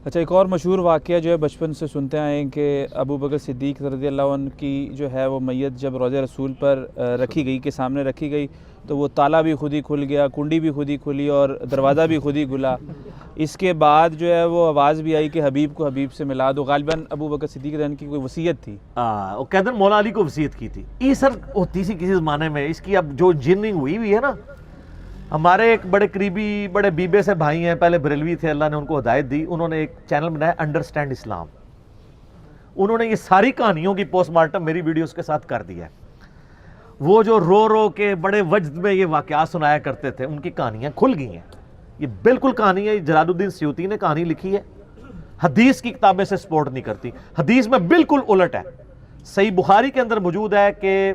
اچھا، ایک اور مشہور واقعہ جو ہے بچپن سے سنتے آئے ہیں کہ ابو بکر صدیق رضی اللہ عنہ کی جو ہے وہ میت جب روضہ رسول پر رکھی گئی، کے سامنے رکھی گئی، تو وہ تالا بھی خود ہی کھل گیا، کنڈی بھی خود ہی کھلی اور دروازہ بھی خود ہی کھلا۔ اس کے بعد جو ہے وہ آواز بھی آئی کہ حبیب کو حبیب سے ملا دو۔ غالباً ابو بکر صدیق رضی اللہ عنہ کی کوئی وصیت تھی۔ وہ کہتے ہیں مولا علی کو وصیت کی تھی۔ یہ سر ہوتی سی کسی زمانے میں، اس کی اب جو جننگ ہوئی ہے نا، ہمارے ایک بڑے قریبی بڑے بیبے سے بھائی ہیں، پہلے بریلوی تھے، اللہ نے ان کو ہدایت دی، انہوں نے ایک چینل بنایا انڈرسٹینڈ اسلام۔ انہوں نے یہ ساری کہانیوں کی پوسٹ مارٹم میری ویڈیوز کے ساتھ کر دیا ہے۔ وہ جو رو رو کے بڑے وجد میں یہ واقعات سنایا کرتے تھے، ان کی کہانیاں کھل گئی ہیں۔ یہ بالکل کہانی ہے، جلال الدین سیوطی نے کہانی لکھی ہے، حدیث کی کتابیں سے سپورٹ نہیں کرتی، حدیث میں بالکل الٹ ہے۔ صحیح بخاری کے اندر موجود ہے کہ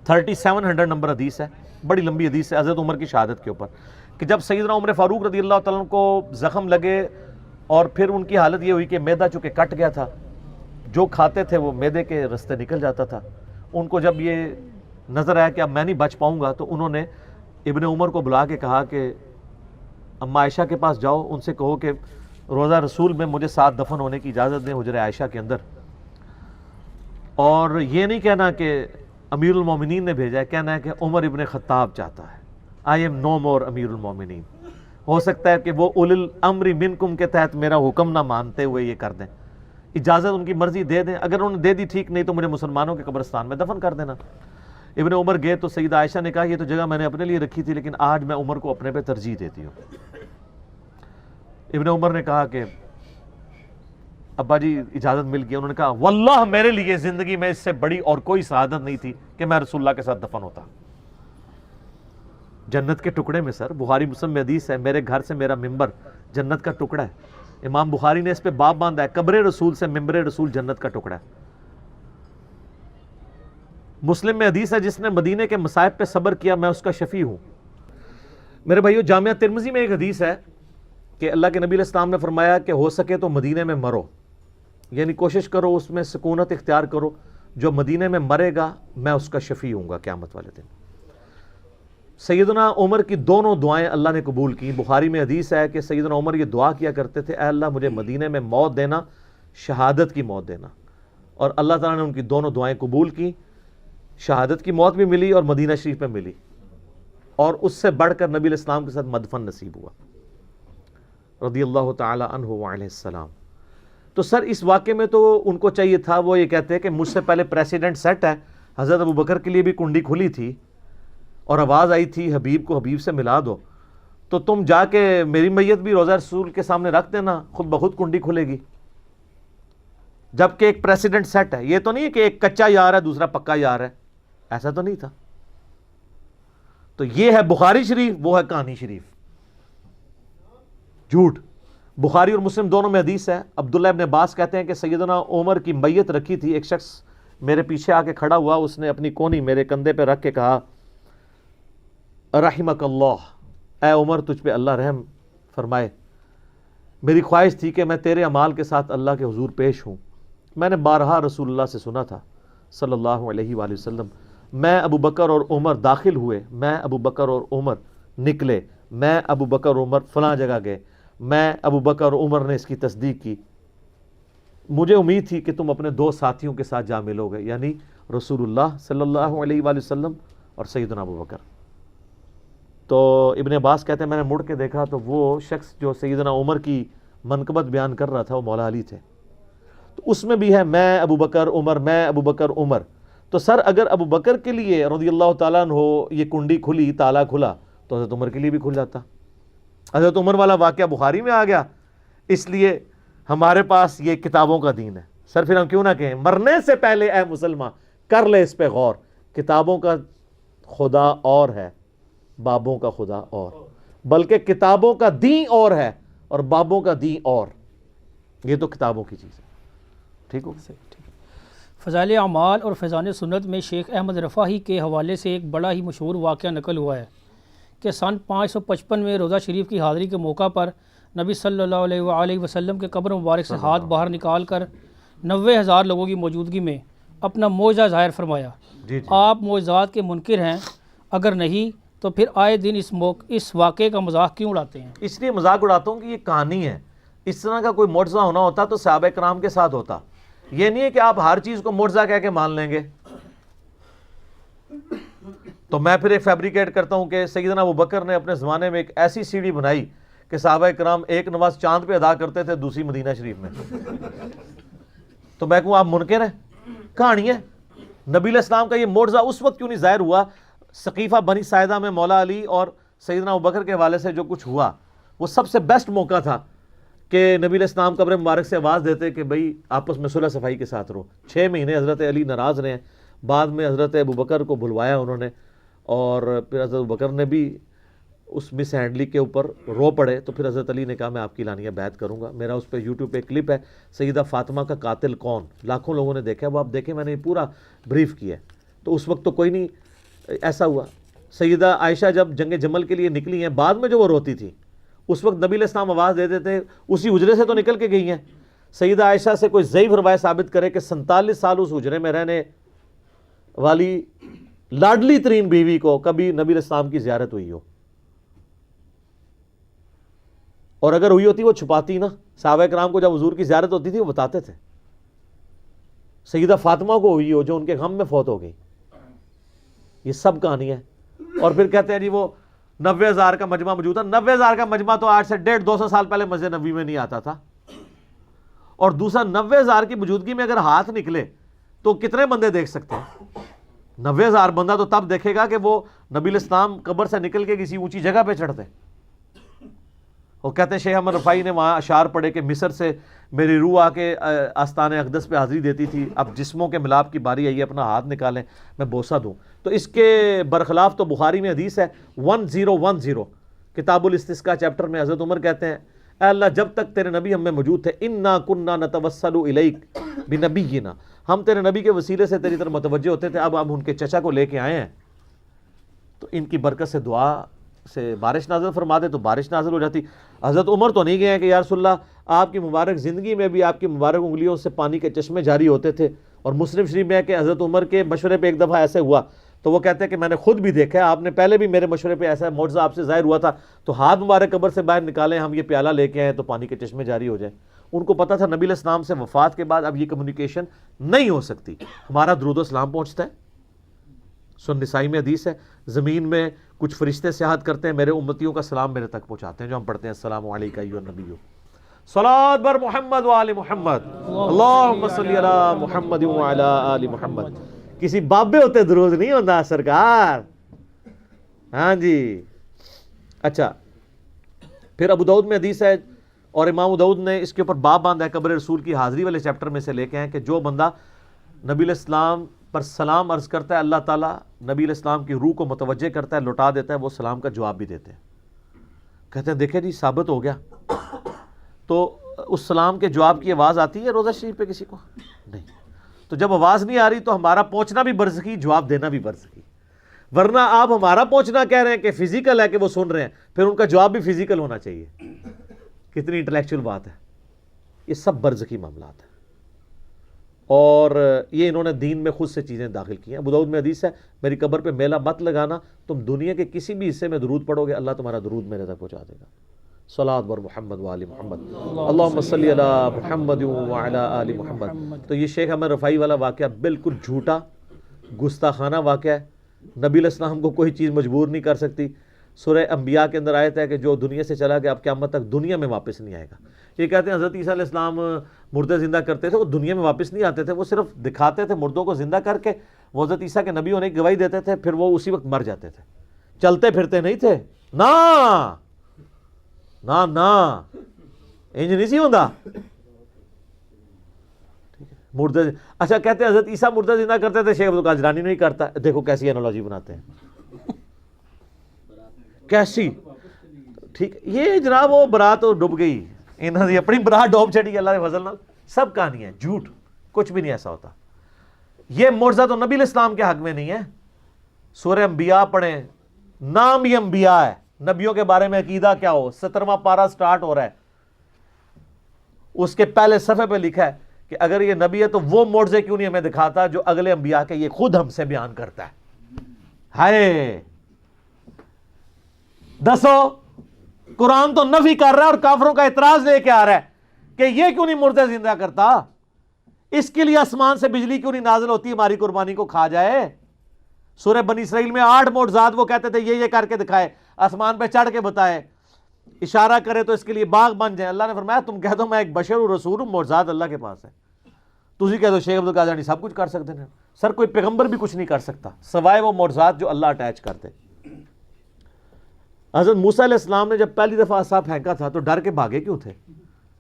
3700 نمبر حدیث ہے، بڑی لمبی حدیث ہے حضرت عمر کی شہادت کے اوپر، کہ جب سیدنا عمر فاروق رضی اللہ تعالیٰ عنہ کو زخم لگے اور پھر ان کی حالت یہ ہوئی کہ معدہ چونکہ کٹ گیا تھا، جو کھاتے تھے وہ معدے کے رستے نکل جاتا تھا، ان کو جب یہ نظر آیا کہ اب میں نہیں بچ پاؤں گا، تو انہوں نے ابن عمر کو بلا کے کہا کہ اما عائشہ کے پاس جاؤ، ان سے کہو کہ روضہ رسول میں مجھے ساتھ دفن ہونے کی اجازت دیں حجرہ عائشہ کے اندر، اور یہ نہیں کہنا کہ امیر المومنین نے بھیجا ہے، کہنا ہے کہ عمر ابن خطاب چاہتا ہے، آئی ایم نو مور امیر المومنین۔ ہو سکتا ہے کہ وہ اول الامر منکم کے تحت میرا حکم نہ مانتے ہوئے یہ کر دیں، اجازت ان کی مرضی دے دیں، اگر انہوں نے دے دی ٹھیک، نہیں تو مجھے مسلمانوں کے قبرستان میں دفن کر دینا۔ ابن عمر گئے تو سیدہ عائشہ نے کہا یہ تو جگہ میں نے اپنے لیے رکھی تھی، لیکن آج میں عمر کو اپنے پہ ترجیح دیتی ہوں۔ ابن عمر نے کہا کہ ابا جی اجازت مل گئی، انہوں نے کہا واللہ میرے لیے زندگی میں اس سے بڑی اور کوئی سعادت نہیں تھی کہ میں رسول اللہ کے ساتھ دفن ہوتا۔ جنت کے ٹکڑے میں سر، بخاری مسلم میں حدیث ہے، میرے گھر سے میرا ممبر جنت کا ٹکڑا ہے، امام بخاری نے اس پہ باب باندھا ہے، قبر رسول سے ممبر رسول جنت کا ٹکڑا ہے۔ مسلم میں حدیث ہے جس نے مدینے کے مصائب پہ صبر کیا میں اس کا شفیع ہوں۔ میرے بھائیو، جامعہ ترمذی میں ایک حدیث ہے کہ اللہ کے نبی علیہ السلام نے فرمایا کہ ہو سکے تو مدینے میں مرو، یعنی کوشش کرو اس میں سکونت اختیار کرو، جو مدینے میں مرے گا میں اس کا شفیع ہوں گا قیامت والے دن۔ سیدنا عمر کی دونوں دعائیں اللہ نے قبول کی۔ بخاری میں حدیث ہے کہ سیدنا عمر یہ دعا کیا کرتے تھے، اے اللہ مجھے مدینے میں موت دینا، شہادت کی موت دینا، اور اللہ تعالیٰ نے ان کی دونوں دعائیں قبول کی، شہادت کی موت بھی ملی اور مدینہ شریف میں ملی، اور اس سے بڑھ کر نبی علیہ السلام کے ساتھ مدفن نصیب ہوا رضی اللہ تعالی عنہ وعلیہ السلام۔ تو سر اس واقعے میں تو ان کو چاہیے تھا، وہ یہ کہتے ہیں کہ مجھ سے پہلے پریسیڈنٹ سیٹ ہے، حضرت ابو بکر کے لیے بھی کنڈی کھلی تھی اور آواز آئی تھی حبیب کو حبیب سے ملا دو، تو تم جا کے میری میت بھی روضہ رسول کے سامنے رکھ دینا، خود بخود کنڈی کھلے گی، جبکہ ایک پریسیڈنٹ سیٹ ہے۔ یہ تو نہیں ہے کہ ایک کچا یار ہے دوسرا پکا یار ہے، ایسا تو نہیں تھا۔ تو یہ ہے بخاری شریف، وہ ہے کہانی شریف، جھوٹ۔ بخاری اور مسلم دونوں میں حدیث ہے، عبداللہ ابن عباس کہتے ہیں کہ سیدنا عمر کی میت رکھی تھی، ایک شخص میرے پیچھے آ کے کھڑا ہوا، اس نے اپنی کونی میرے کندھے پہ رکھ کے کہا رحمک اللہ، اے عمر تجھ پہ اللہ رحم فرمائے، میری خواہش تھی کہ میں تیرے اعمال کے ساتھ اللہ کے حضور پیش ہوں۔ میں نے بارہا رسول اللہ سے سنا تھا صلی اللہ علیہ وآلہ وسلم، میں ابو بکر اور عمر داخل ہوئے، میں ابو بکر اور عمر نکلے، میں ابو بکر اور عمر فلاں جگہ گئے، میں ابو بکر اور عمر نے اس کی تصدیق کی، مجھے امید تھی کہ تم اپنے دو ساتھیوں کے ساتھ جا ملو گے، یعنی رسول اللہ صلی اللہ علیہ وآلہ وسلم اور سیدنا ابو بکر۔ تو ابن عباس کہتے ہیں میں نے مڑ کے دیکھا تو وہ شخص جو سیدنا عمر کی منقبت بیان کر رہا تھا وہ مولا علی تھے۔ تو اس میں بھی ہے میں ابو بکر عمر، میں ابو بکر عمر۔ تو سر اگر ابو بکر کے لیے رضی اللہ تعالیٰ عنہ یہ کنڈی کھلی، تالا کھلا، تو حضرت عمر کے لیے بھی کھل جاتا۔ حضرت عمر والا واقعہ بخاری میں آ گیا، اس لیے ہمارے پاس یہ کتابوں کا دین ہے۔ سر پھر ہم کیوں نہ کہیں مرنے سے پہلے اے مسلمان کر لے اس پہ غور، کتابوں کا خدا اور ہے، بابوں کا خدا اور، بلکہ کتابوں کا دین اور ہے اور بابوں کا دین اور، یہ تو کتابوں کی چیز ہے۔ ٹھیک ہو؟ فضائل اعمال اور فیضان سنت میں شیخ احمد رفاعی کے حوالے سے ایک بڑا ہی مشہور واقعہ نقل ہوا ہے کہ سن 555 میں روضہ شریف کی حاضری کے موقع پر نبی صلی اللہ علیہ وآلہ وسلم کے قبر مبارک سے ہاتھ باہر نکال کر 90,000 لوگوں کی موجودگی میں اپنا معجزہ ظاہر فرمایا۔ آپ معجزات کے منکر ہیں؟ اگر نہیں تو پھر آئے دن اس واقعے کا مذاق کیوں اڑاتے ہیں؟ اس لیے مذاق اڑاتا ہوں کہ یہ کہانی ہے، اس طرح کا کوئی معجزہ ہونا ہوتا تو صحابہ کرام کے ساتھ ہوتا. یہ نہیں ہے کہ آپ ہر چیز کو معجزہ کہہ کے مان لیں گے. تو میں پھر ایک فیبریکیٹ کرتا ہوں کہ سیدنا ابوبکر نے اپنے زمانے میں ایک ایسی سیڑھی بنائی کہ صحابہ کرام ایک نماز چاند پہ ادا کرتے تھے، دوسری مدینہ شریف میں. تو میں کہوں آپ منکر ہیں؟ کہانی ہے. نبی علیہ السلام کا یہ معجزہ اس وقت کیوں نہیں ظاہر ہوا؟ سقیفہ بنی ساعدہ میں مولا علی اور سیدنا ابوبکر کے حوالے سے جو کچھ ہوا، وہ سب سے بیسٹ موقع تھا کہ نبی علیہ السلام قبر مبارک سے آواز دیتے کہ بھئی آپس میں صلح صفائی کے ساتھ رہو. 6 مہینے حضرت علی ناراض رہے ہیں. بعد میں حضرت ابوبکر کو بلوایا انہوں نے، اور پھر حضرت ابوبکر نے بھی اس مس ہینڈلی کے اوپر رو پڑے. تو پھر حضرت علی نے کہا میں آپ کی اعلانیہ بیعت کروں گا. میرا اس پہ یوٹیوب پہ کلپ ہے، سیدہ فاطمہ کا قاتل کون، لاکھوں لوگوں نے دیکھا ہے، وہ آپ دیکھیں، میں نے یہ پورا بریف کیا ہے. تو اس وقت تو کوئی نہیں ایسا ہوا. سیدہ عائشہ جب جنگ جمل کے لیے نکلی ہیں، بعد میں جو وہ روتی تھی، اس وقت نبی علیہ السلام آواز دیتے تھے، اسی حجرے سے تو نکل کے گئی ہیں. سیدہ عائشہ سے کوئی ضعیف روایت ثابت کرے کہ 47 سال اس حجرے میں رہنے والی لاڈلی ترین بیوی کو کبھی نبی علیہ السلام کی زیارت ہوئی ہو. اور اگر ہوئی ہوتی وہ چھپاتی نا. صحابہ کرام کو جب حضور کی زیارت ہوتی تھی وہ بتاتے تھے. سیدہ فاطمہ کو ہوئی ہو جو ان کے غم میں فوت ہو گئی. یہ سب کہانی ہے. اور پھر کہتے ہیں جی وہ 90,000 کا مجمع موجود تھا. 90,000 کا مجمع تو آج سے 150-200 سال پہلے مسجد نبوی میں نہیں آتا تھا. اور دوسرا 90,000 کی موجودگی میں اگر ہاتھ نکلے تو کتنے بندے دیکھ سکتے ہیں؟ 90,000 بندہ تو تب دیکھے گا کہ وہ نبی علیہ السلام قبر سے نکل کے کسی اونچی جگہ پہ چڑھتے. وہ کہتے ہیں شیخ احمد رفاعی نے وہاں اشعار پڑھے کہ مصر سے میری روح آ کے آستان اقدس پہ حاضری دیتی تھی، اب جسموں کے ملاپ کی باری آئی ہے، اپنا ہاتھ نکالیں میں بوسہ دوں. تو اس کے برخلاف تو بخاری میں حدیث ہے 1010 کتاب الاستسقاء چیپٹر میں حضرت عمر کہتے ہیں اے اللہ جب تک تیرے نبی ہم میں موجود تھے انا کننا نتوسل الیک بنبینا، ہم تیرے نبی کے وسیلے سے تیری طرف متوجہ ہوتے تھے. اب ہم ان کے چچا کو لے کے آئے ہیں تو ان کی برکت سے دعا سے بارش نازل فرما دے تو بارش نازل ہو جاتی. حضرت عمر تو نہیں گئے ہیں کہ یا رسول اللہ آپ کی مبارک زندگی میں بھی آپ کی مبارک انگلیوں سے پانی کے چشمے جاری ہوتے تھے. اور مسلم شریف میں ہے کہ حضرت عمر کے مشورے پہ ایک دفعہ ایسے ہوا تو وہ کہتے ہیں کہ میں نے خود بھی دیکھا ہے، آپ نے پہلے بھی میرے مشورے پہ ایسا معجزہ آپ سے ظاہر ہوا تھا، تو ہاتھ مبارک قبر سے باہر نکالیں، ہم یہ پیالہ لے کے آئیں تو پانی کے چشمے جاری ہو جائیں. ان کو پتا تھا نبی علیہ السلام سے وفات کے بعد اب یہ کمیونیکیشن نہیں ہو سکتی. ہمارا درود و سلام پہنچتا ہے. سن نسائی میں حدیث ہے زمین میں کچھ فرشتے سیاحت کرتے ہیں، میرے امتیوں کا سلام میرے تک پہنچاتے ہیں، جو ہم پڑھتے ہیں السلام علیکہ ایھا النبی صلوات بر محمد وآل محمد اللہم صلی علی محمد وعلی آل محمد. کسی بابے ہوتے درود نہیں ہوتا سرکار. ہاں جی. اچھا پھر ابو داؤد میں حدیث ہے اور امام ابو داؤد نے اس کے اوپر باب باندھا ہے قبر رسول کی حاضری والے چیپٹر میں سے لے کے ہیں کہ جو بندہ نبی علیہ السلام پر سلام عرض کرتا ہے اللہ تعالیٰ نبی علیہ السلام کی روح کو متوجہ کرتا ہے، لوٹا دیتا ہے، وہ سلام کا جواب بھی دیتے ہیں. کہتے ہیں دیکھیں جی ثابت ہو گیا. تو اس سلام کے جواب کی آواز آتی ہے روضہ شریف پہ کسی کو؟ نہیں. تو جب آواز نہیں آ رہی تو ہمارا پہنچنا بھی برزخی، جواب دینا بھی برزخی. ورنہ آپ ہمارا پہنچنا کہہ رہے ہیں کہ فزیکل ہے کہ وہ سن رہے ہیں، پھر ان کا جواب بھی فزیکل ہونا چاہیے. کتنی انٹلیکچوئل بات ہے. یہ سب برزخی معاملات ہیں اور یہ انہوں نے دین میں خود سے چیزیں داخل کی ہیں. ابو داؤد میں حدیث ہے میری قبر پہ میلہ مت لگانا، تم دنیا کے کسی بھی حصے میں درود پڑھو گے اللہ تمہارا درود میرے تک پہنچا دے گا. صلوات بر محمد وآل محمد اللہم صلی علی محمد وعلی آل محمد. تو یہ شیخ احمد رفاعی والا واقعہ بالکل جھوٹا گستاخانہ واقعہ ہے. نبی علیہ السلام کو کوئی چیز مجبور نہیں کر سکتی. سورہ انبیاء کے اندر آیت ہے کہ جو دنیا سے چلا گیا اب قیامت تک دنیا میں واپس نہیں آئے گا. یہ کہتے ہیں حضرت عیسیٰ علیہ السلام مردے زندہ کرتے تھے، وہ دنیا میں واپس نہیں آتے تھے، وہ صرف دکھاتے تھے مردوں کو زندہ کر کے، وہ حضرت عیسیٰ کے نبی ہونے کی گواہی دیتے تھے، پھر وہ اسی وقت مر جاتے تھے. چلتے پھرتے نہیں تھے. نا نا نا انج نہیں سی ہوندا. مردے اچھا کہتے ہیں حضرت عیسیٰ مردہ زندہ کرتے تھے، شیخ عبدالقادر جیلانی نہیں کرتا. دیکھو کیسی انالوجی بناتے ہیں، کیسی. ٹھیک یہ جناب وہ برات ڈوب گئی، انہوں نے اپنی برات ڈوب چڑی اللہ کے فضل نال. سب کہانی ہے جھوٹ، کچھ بھی نہیں ایسا ہوتا. یہ معجزہ تو نبی علیہ السلام کے حق میں نہیں ہے. سورہ انبیاء پڑھیں، نام ہی انبیاء ہے. نبیوں کے بارے میں عقیدہ کیا ہو، 17واں پارہ سٹارٹ ہو رہا ہے، اس کے پہلے صفحے پہ لکھا ہے کہ اگر یہ نبی ہے تو وہ معجزے کیوں نہیں ہمیں دکھاتا جو اگلے انبیاء کے یہ خود ہم سے بیان کرتا ہے. ہائے دسو قرآن تو نفی کر رہا ہے اور کافروں کا اعتراض لے کے آ رہا ہے کہ یہ کیوں نہیں مردے زندہ کرتا؟ اس کے لیے آسمان سے بجلی کیوں نہیں نازل ہوتی ہماری قربانی کو کھا جائے؟ سورہ بنی اسرائیل میں 8 معجزات وہ کہتے تھے یہ کر کے دکھائے، آسمان پہ چڑھ کے بتائے، اشارہ کرے تو اس کے لیے باغ بن جائیں۔ اللہ نے فرمایا تم کہہ دو میں ایک بشر ہوں، رسول ہوں، معجزات اللہ کے پاس ہے۔ تسی کہہ دو شیخ عبدالقادر سب کچھ کر سکتے ہیں۔ سر کوئی پیغمبر بھی کچھ نہیں کر سکتا سوائے وہ معجزات جو اللہ اٹیچ کرتے۔ حضرت موسیٰ علیہ السلام نے جب پہلی دفعہ عصا پھینکا تھا تو ڈر کے بھاگے کیوں تھے؟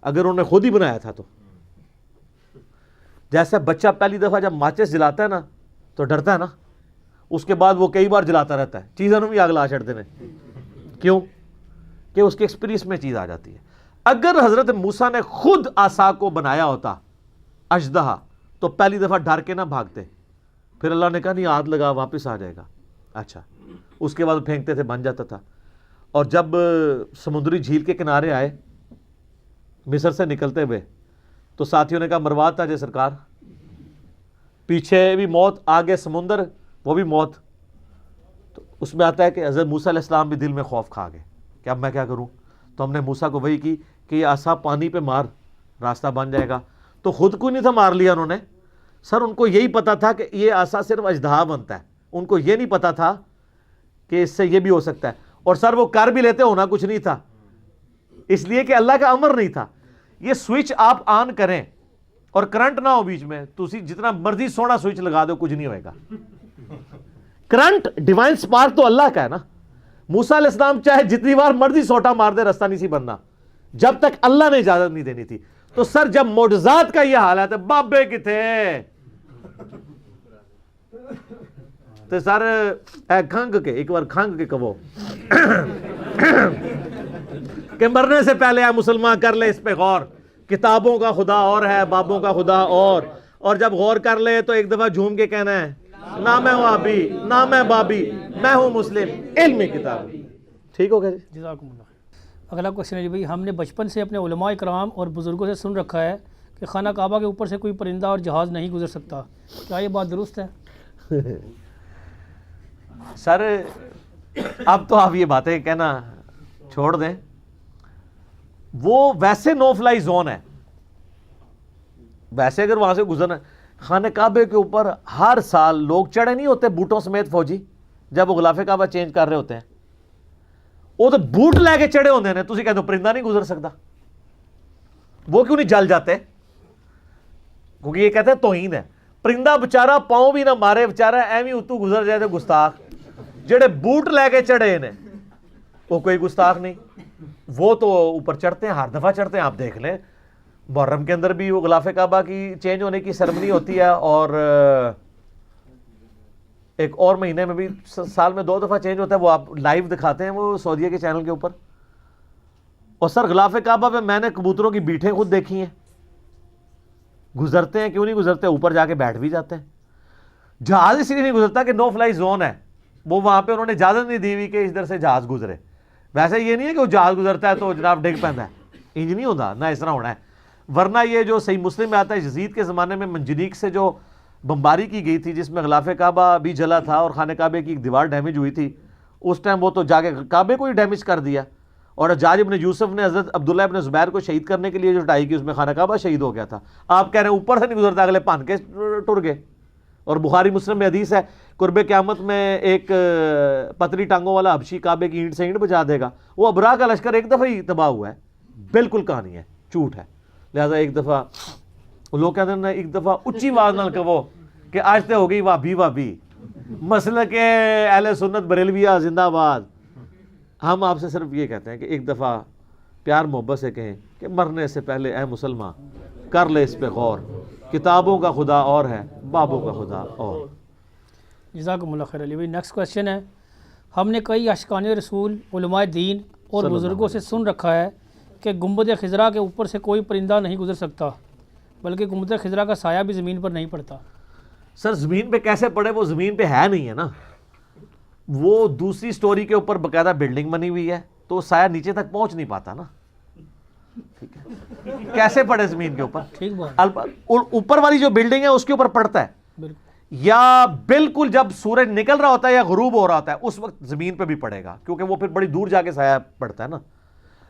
اگر انہوں نے خود ہی بنایا تھا تو جیسے بچہ پہلی دفعہ جب ماچس جلاتا ہے نا تو ڈرتا ہے نا، اس کے بعد وہ کئی بار جلاتا رہتا ہے، چیزوں بھی آگ لا چھڑتے ہیں۔ کیوں؟ کہ اس کے ایکسپیرینس میں چیز آ جاتی ہے۔ اگر حضرت موسیٰ نے خود عصا کو بنایا ہوتا اژدہا تو پہلی دفعہ ڈر کے نہ بھاگتے، پھر اللہ نے کہا نہیں ہاتھ لگا واپس آ جائے گا، اچھا اس کے بعد پھینکتے تھے بن جاتا تھا۔ اور جب سمندری جھیل کے کنارے آئے مصر سے نکلتے ہوئے تو ساتھیوں نے کہا مرواتا جے سرکار، پیچھے بھی موت آگے سمندر وہ بھی موت۔ تو اس میں آتا ہے کہ حضرت موسیٰ علیہ السلام بھی دل میں خوف کھا گئے کہ اب میں کیا کروں؟ تو ہم نے موسیٰ کو وحی کی کہ یہ عصا پانی پہ مار راستہ بن جائے گا۔ تو خود کو نہیں تھا مار لیا انہوں نے، سر ان کو یہی پتا تھا کہ یہ عصا صرف اژدہا بنتا ہے، ان کو یہ نہیں پتا تھا کہ اس سے یہ بھی ہو سکتا ہے۔ اور سر وہ کر بھی لیتے، ہونا کچھ نہیں تھا، اس لیے کہ اللہ کا امر نہیں تھا۔ یہ سوئچ آپ آن کریں اور کرنٹ نہ ہو بیچ میں، تو جتنا مرضی سونا سوئچ لگا دو کچھ نہیں ہوئے گا۔ کرنٹ ڈیوائن سپارک تو اللہ کا ہے نا۔ موسیٰ علیہ السلام چاہے جتنی بار مرضی سوٹا مار دے رستہ نہیں سی بننا جب تک اللہ نے اجازت نہیں دینی تھی۔ تو سر جب معجزات کا یہ حالت ہے بابے کی تھے تو سر اے کھنگ کے ایک بار کھنگ کے کہو کہ مرنے سے پہلے اے مسلمان کر لے اس پہ غور، کتابوں کا خدا اور ہے بابوں کا خدا اور جب غور کر لے تو ایک دفعہ جھوم کے کہنا ہے نہ میں وہابی نہ میں بابی، میں ہوں مسلم، علم کتاب۔ ٹھیک ہو گیا جی؟ جزاکم اللہ خیر۔ اگلا کوشچن ہے جی بھائی، ہم نے بچپن سے اپنے علماء کرام اور بزرگوں سے سن رکھا ہے کہ خانہ کعبہ کے اوپر سے کوئی پرندہ اور جہاز نہیں گزر سکتا، کیا یہ بات درست ہے؟ سر اب تو آپ یہ باتیں کہنا چھوڑ دیں، وہ ویسے نو فلائی زون ہے۔ ویسے اگر وہاں سے گزرنا، خانہ کعبے کے اوپر ہر سال لوگ چڑھے نہیں ہوتے بوٹوں سمیت فوجی جب وہ غلاف کعبہ چینج کر رہے ہوتے ہیں، وہ تو بوٹ لے کے چڑھے ہوتے ہیں، تسی کہتے ہو پرندہ نہیں گزر سکتا، وہ کیوں نہیں جل جاتے؟ کیونکہ یہ کہتے ہیں توہین ہے۔ پرندہ بچارہ پاؤں بھی نہ مارے، بچارہ ایویں اتو گزر جائے تو گستاخ، جڑے بوٹ لے کے چڑھے ہیں وہ کوئی گستاخ نہیں، وہ تو اوپر چڑھتے ہیں، ہر دفعہ چڑھتے ہیں۔ آپ دیکھ لیں محرم کے اندر بھی وہ غلاف کعبہ کی چینج ہونے کی سرمنی ہوتی ہے، اور ایک اور مہینے میں بھی سال میں 2 دفعہ چینج ہوتا ہے، وہ آپ لائیو دکھاتے ہیں وہ سعودیہ کے چینل کے اوپر۔ اور سر غلاف کعبہ پہ میں نے کبوتروں کی بیٹھیں خود دیکھی ہیں، گزرتے ہیں، کیوں نہیں گزرتے؟ اوپر جا کے بیٹھ بھی جاتے ہیں۔ جہاز اس لیے نہیں گزرتا کہ نو فلائی زون ہے، وہ وہاں پہ انہوں نے اجازت نہیں دی ہوئی کہ ادھر سے جہاز گزرے۔ ویسے یہ نہیں ہے کہ وہ جہاز گزرتا ہے تو جناب ڈگ پہنتا ہے، انج نہیں ہوتا، نہ اس طرح ہونا ہے۔ ورنہ یہ جو صحیح مسلم میں آتا ہے یزید کے زمانے میں منجنیق سے جو بمباری کی گئی تھی جس میں غلاف کعبہ بھی جلا تھا اور خانہ کعبے کی ایک دیوار ڈیمیج ہوئی تھی، اس ٹائم وہ تو جا کے کعبے کو ہی ڈیمیج کر دیا، اور حجاج ابن یوسف نے حضرت عبداللہ ابن زبیر کو شہید کرنے کے لیے جو لڑائی کی اس میں خانہ کعبہ شہید ہو گیا تھا۔ آپ کہہ رہے ہیں اوپر سے نہیں گزرتا، اگلے پھن کے ٹر گئے۔ اور بخاری مسلم میں حدیث ہے قرب قیامت میں ایک پتری ٹانگوں والا حبشی کعبے کی اینٹ سے اینٹ بجا دے گا۔ وہ ابرا کا لشکر ایک دفعہ ہی تباہ ہوا ہے، بالکل کہانی ہے، جھوٹ ہے۔ لہذا ایک دفعہ لوگ کہتے ہیں ایک دفعہ اچھی آواز نال کہو کہ آج تے ہو گئی وابی وابی، مسلک اہل سنت بریلویہ زندہ آباد۔ ہم آپ سے صرف یہ کہتے ہیں کہ ایک دفعہ پیار محبت سے کہیں کہ مرنے سے پہلے اے مسلمان کر لے اس پہ غور، کتابوں کا خدا اور ہے بابوں کا خدا اور۔ جزاکم اللہ خیر علی بھائی۔ نیکسٹ کویشچن ہے، ہم نے کئی اشکان رسول، علماء دین اور بزرگوں سے سن رکھا ہے کہ گنبد خضرا کے اوپر سے کوئی پرندہ نہیں گزر سکتا، بلکہ گنبد خضرا کا سایہ بھی زمین پر نہیں پڑتا۔ سر زمین پہ کیسے پڑے؟ وہ زمین پہ ہے نہیں ہے نا، وہ دوسری سٹوری کے اوپر باقاعدہ بلڈنگ بنی ہوئی ہے تو سایہ نیچے تک پہنچ نہیں پاتا نا، ٹھیک ہے؟ کیسے پڑے زمین کے اوپر؟ ٹھیک بات، اوپر والی جو بلڈنگ ہے اس کے اوپر پڑتا ہے، بالکل، یا بالکل جب سورج نکل رہا ہوتا ہے یا غروب ہو رہا ہوتا ہے اس وقت زمین پہ بھی پڑے گا، کیونکہ وہ پھر بڑی دور جا کے سایہ پڑتا ہے نا۔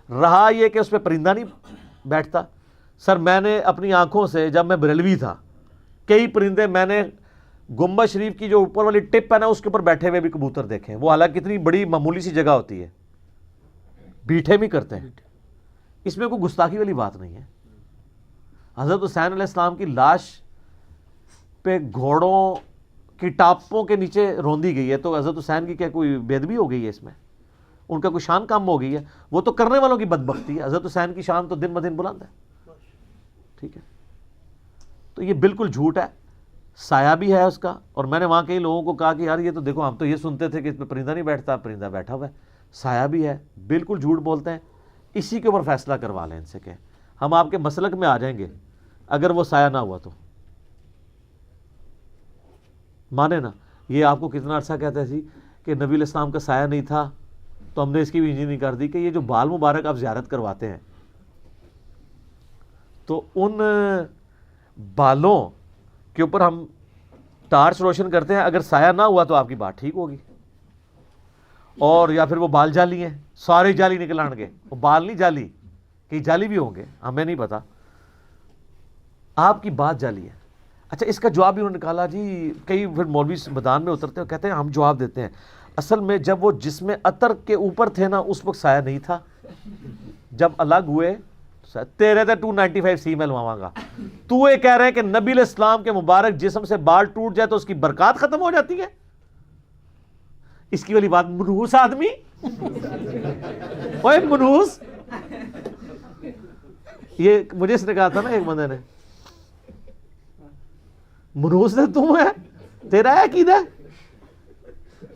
رہا یہ کہ اس پہ پرندہ نہیں بیٹھتا، سر میں نے اپنی آنکھوں سے جب میں بریلوی تھا کئی پرندے میں نے گنبد شریف کی جو اوپر والی ٹپ ہے نا اس کے اوپر بیٹھے ہوئے بھی کبوتر دیکھے ہیں. وہ حالانکہ اتنی بڑی معمولی سی جگہ ہوتی ہے, بیٹھے بھی کرتے ہیں. اس میں کوئی گستاخی والی بات نہیں ہے. حضرت حسین علیہ السلام کی لاش پہ گھوڑوں کی ٹاپوں کے نیچے روندی گئی ہے, تو حضرت حسین کی کیا کوئی بے ادبی ہو گئی ہے اس میں؟ ان کا کوئی شان کم ہو گئی ہے؟ وہ تو کرنے والوں کی بدبختی ہے. حضرت حسین کی شان تو دن بدن بلند ہے. ٹھیک ہے, تو یہ بالکل جھوٹ ہے. سایہ بھی ہے اس کا, اور میں نے وہاں کئی لوگوں کو کہا کہ یار یہ تو دیکھو ہم تو یہ سنتے تھے کہ اس پہ پرندہ نہیں بیٹھتا, پرندہ بیٹھا ہوا ہے. سایہ بھی ہے, بالکل جھوٹ بولتے ہیں. اسی کے اوپر فیصلہ کروا لیں ان سے کہ ہم آپ کے مسلک میں آ جائیں گے اگر وہ سایہ نہ ہوا تو مانے نا. یہ آپ کو کتنا عرصہ کہتے تھی کہ نبی علیہ السلام کا سایہ نہیں تھا, تو ہم نے اس کی بھی انجینئرنگ کر دی کہ یہ جو بال مبارک آپ زیارت کرواتے ہیں تو ان بالوں کے اوپر ہم ٹارچ روشن کرتے ہیں, اگر سایہ نہ ہوا تو آپ کی بات ٹھیک ہوگی. اور یا پھر وہ بال جالی ہیں, سارے جالی نکل آن گے, وہ بال نہیں جالی, کئی جالی بھی ہوں گے, ہمیں نہیں پتا, آپ کی بات جالی ہے. اچھا اس کا جواب بھی انہوں نے نکالا جی, کئی پھر مولوی میدان میں اترتے ہیں کہتے ہیں ہم جواب دیتے ہیں اصل میں جب وہ جسم عطر کے اوپر تھے نا اس وقت سایہ نہیں تھا, جب الگ ہوئے تیرے تے 295 سی میں لواواں گا. تو یہ کہہ رہے ہیں کہ نبی علیہ السلام کے مبارک جسم سے بال ٹوٹ جائے تو اس کی برکات ختم ہو جاتی ہے؟ اس کی والی بات منحوس آدمی, اوے منحوس. یہ مجھے اس نے کہا تھا نا ایک بندے نے, منحوس نے تم ہے, تیرا ہے عقیدہ.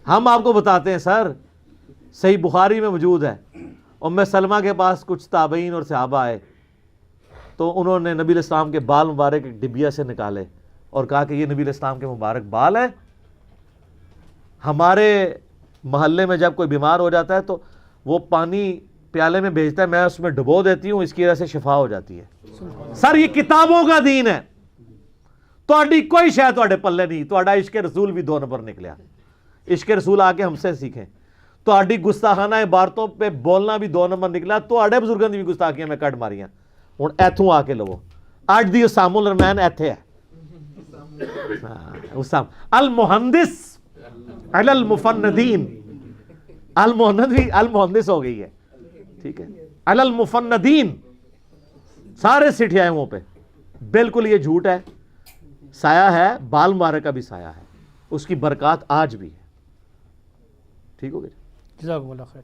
ہم آپ کو بتاتے ہیں سر, صحیح بخاری میں موجود ہے. ام سلمہ کے پاس کچھ تابعین اور صحابہ آئے تو انہوں نے نبی علیہ السلام کے بال مبارک ایک ڈبیا سے نکالے اور کہا کہ یہ نبی علیہ السلام کے مبارک بال ہیں. ہمارے محلے میں جب کوئی بیمار ہو جاتا ہے تو وہ پانی پیالے میں بھیجتا ہے, میں اس میں ڈبو دیتی ہوں, اس کی وجہ سے شفا ہو جاتی ہے. سر یہ کتابوں کا دین ہے, تہاڈی کوئی شے تہاڈے پلے نہیں. تہاڈا عشق رسول بھی 2 نمبر نکلیا. عشق رسول آ کے ہم سے سیکھیں. تہاڈی گستاخانہ عبارتوں پہ بولنا بھی 2 نمبر نکلا. تہاڈے بزرگاں دی بھی گستاخیاں میں کٹ ماریاں. ہن ایتھوں آ کے لو, اج دی اسام الرحمن ایتھے ہے. اسام المہندس علی المفندین, المہندس ہو گئی ہے. ٹھیک ہے, علی المفندین, سارے سٹھیائے وہاں پہ. بالکل یہ جھوٹ ہے. سایہ ہے, بال مبارک کا بھی سایہ ہے, اس کی برکات آج بھی ہے. ٹھیک ہو گیا. جزاکم اللہ خیر.